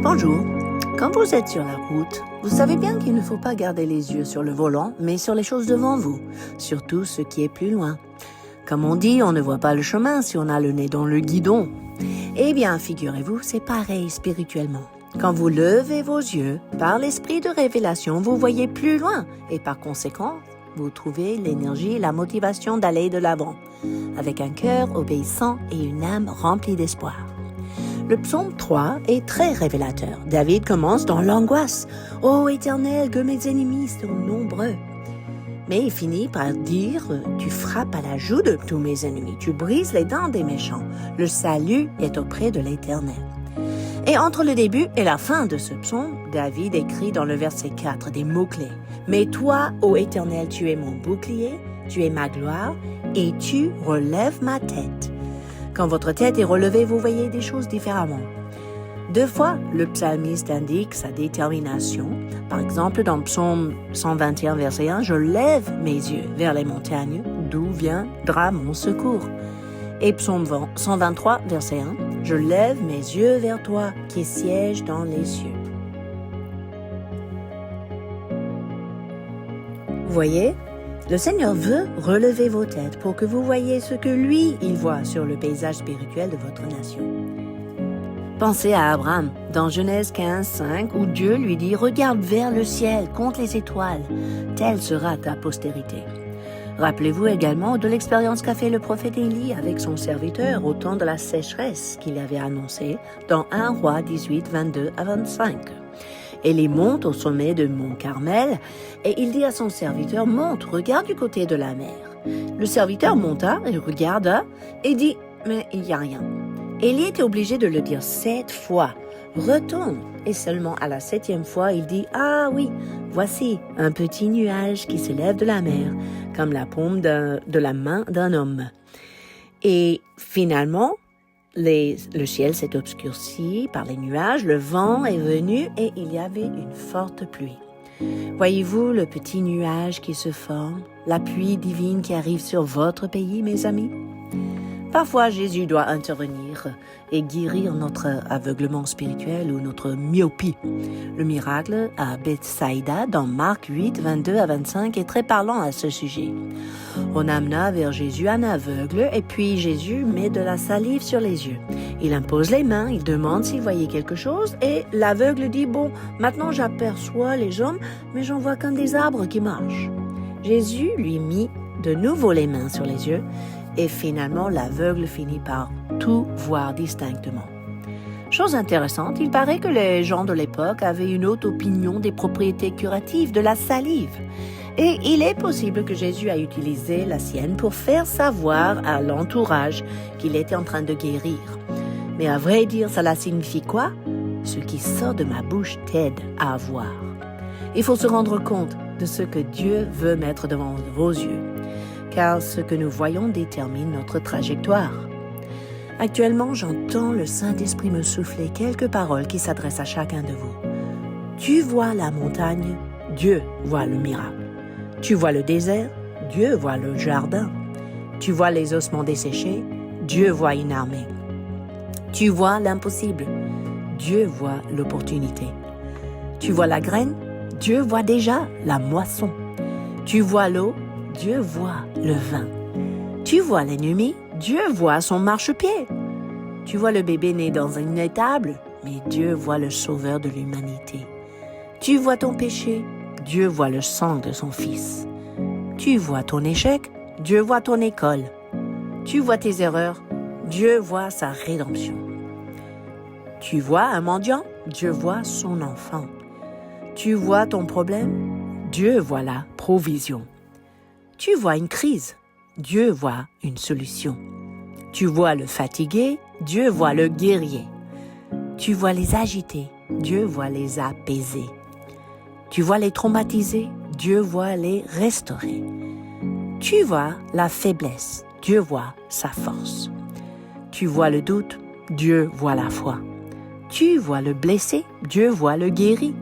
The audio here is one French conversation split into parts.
Bonjour. Quand vous êtes sur la route, vous savez bien qu'il ne faut pas garder les yeux sur le volant, mais sur les choses devant vous, surtout ce qui est plus loin. Comme on dit, on ne voit pas le chemin si on a le nez dans le guidon. Eh bien, figurez-vous, c'est pareil spirituellement. Quand vous levez vos yeux, par l'esprit de révélation, vous voyez plus loin et par conséquent, vous trouvez l'énergie et la motivation d'aller de l'avant, avec un cœur obéissant et une âme remplie d'espoir. Le psaume 3 est très révélateur. David commence dans l'angoisse. « Ô Éternel, que mes ennemis sont nombreux !» Mais il finit par dire « Tu frappes à la joue de tous mes ennemis, tu brises les dents des méchants. Le salut est auprès de l'Éternel. » Et entre le début et la fin de ce psaume, David écrit dans le verset 4 des mots-clés. « Mais toi, ô Éternel, tu es mon bouclier, tu es ma gloire, et tu relèves ma tête. » Quand votre tête est relevée, vous voyez des choses différemment. 2 fois, le psalmiste indique sa détermination. Par exemple, dans Psaume 121, verset 1, « Je lève mes yeux vers les montagnes, d'où viendra mon secours. » Et Psaume 123, verset 1, « Je lève mes yeux vers toi, qui sièges dans les cieux. » Vous voyez, le Seigneur veut relever vos têtes pour que vous voyez ce que lui, il voit sur le paysage spirituel de votre nation. Pensez à Abraham, dans Genèse 15, 5, où Dieu lui dit « Regarde vers le ciel, compte les étoiles, telle sera ta postérité. » Rappelez-vous également de l'expérience qu'a fait le prophète Élie avec son serviteur au temps de la sécheresse qu'il avait annoncée dans 1 Roi 18, 22 à 25. Élie monte au sommet de Mont Carmel et il dit à son serviteur « Monte, regarde du côté de la mer. » Le serviteur monta et regarda et dit « Mais il n'y a rien. » Élie était obligé de le dire 7 fois. « Retourne !» Et seulement à la 7e fois, il dit « Ah oui, voici un petit nuage qui s'élève de la mer, comme la paume de la main d'un homme. » Et finalement, le ciel s'est obscurci par les nuages, le vent est venu et il y avait une forte pluie. Voyez-vous le petit nuage qui se forme, la pluie divine qui arrive sur votre pays, mes amis? Parfois, Jésus doit intervenir et guérir notre aveuglement spirituel ou notre myopie. Le miracle à Bethsaïda, dans Marc 8, 22 à 25, est très parlant à ce sujet. On amena vers Jésus un aveugle et puis Jésus met de la salive sur les yeux. Il impose les mains, il demande s'il voyait quelque chose et l'aveugle dit « Bon, maintenant j'aperçois les hommes, mais j'en vois comme des arbres qui marchent. » Jésus lui mit de nouveau les mains sur les yeux et finalement l'aveugle finit par tout voir distinctement. Chose intéressante, il paraît que les gens de l'époque avaient une haute opinion des propriétés curatives de la salive. Et il est possible que Jésus a utilisé la sienne pour faire savoir à l'entourage qu'il était en train de guérir. Mais à vrai dire, cela signifie quoi? Ce qui sort de ma bouche t'aide à voir. Il faut se rendre compte de ce que Dieu veut mettre devant vos yeux, car ce que nous voyons détermine notre trajectoire. Actuellement, j'entends le Saint-Esprit me souffler quelques paroles qui s'adressent à chacun de vous. Tu vois la montagne, Dieu voit le miracle. Tu vois le désert, Dieu voit le jardin. Tu vois les ossements desséchés, Dieu voit une armée. Tu vois l'impossible, Dieu voit l'opportunité. Tu vois la graine, Dieu voit déjà la moisson. Tu vois l'eau, Dieu voit le vin. Tu vois l'ennemi, Dieu voit son marchepied. Tu vois le bébé né dans une étable, mais Dieu voit le sauveur de l'humanité. Tu vois ton péché, Dieu voit le sang de son Fils. Tu vois ton échec, Dieu voit ton école. Tu vois tes erreurs, Dieu voit sa rédemption. Tu vois un mendiant, Dieu voit son enfant. Tu vois ton problème, Dieu voit la provision. Tu vois une crise, Dieu voit une solution. Tu vois le fatigué, Dieu voit le guerrier. Tu vois les agités, Dieu voit les apaisés. Tu vois les traumatisés, Dieu voit les restaurer. Tu vois la faiblesse, Dieu voit sa force. Tu vois le doute, Dieu voit la foi. Tu vois le blessé, Dieu voit le guéri.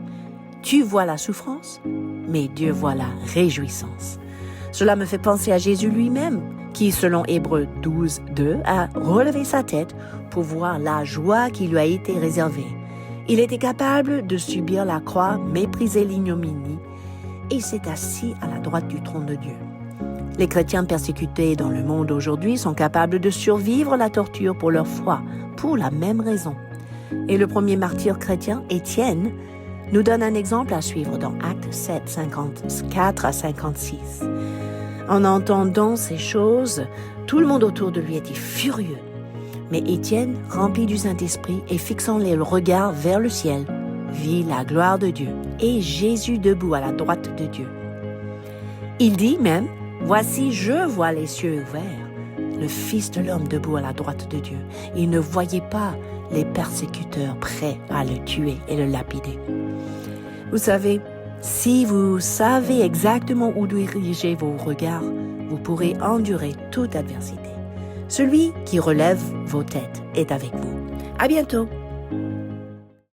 Tu vois la souffrance, mais Dieu voit la réjouissance. Cela me fait penser à Jésus lui-même, qui, selon Hébreux 12, 2, a relevé sa tête pour voir la joie qui lui a été réservée. Il était capable de subir la croix, mépriser l'ignominie, et s'est assis à la droite du trône de Dieu. Les chrétiens persécutés dans le monde aujourd'hui sont capables de survivre la torture pour leur foi, pour la même raison. Et le premier martyr chrétien, Étienne, nous donne un exemple à suivre dans Actes 7, 54 à 56. En entendant ces choses, tout le monde autour de lui était furieux. Mais Étienne, rempli du Saint-Esprit et fixant les regards vers le ciel, vit la gloire de Dieu et Jésus debout à la droite de Dieu. Il dit même, « Voici, je vois les cieux ouverts, le Fils de l'homme debout à la droite de Dieu. » Il ne voyait pas les persécuteurs prêts à le tuer et le lapider. Vous savez, si vous savez exactement où diriger vos regards, vous pourrez endurer toute adversité. Celui qui relève vos têtes est avec vous. À bientôt!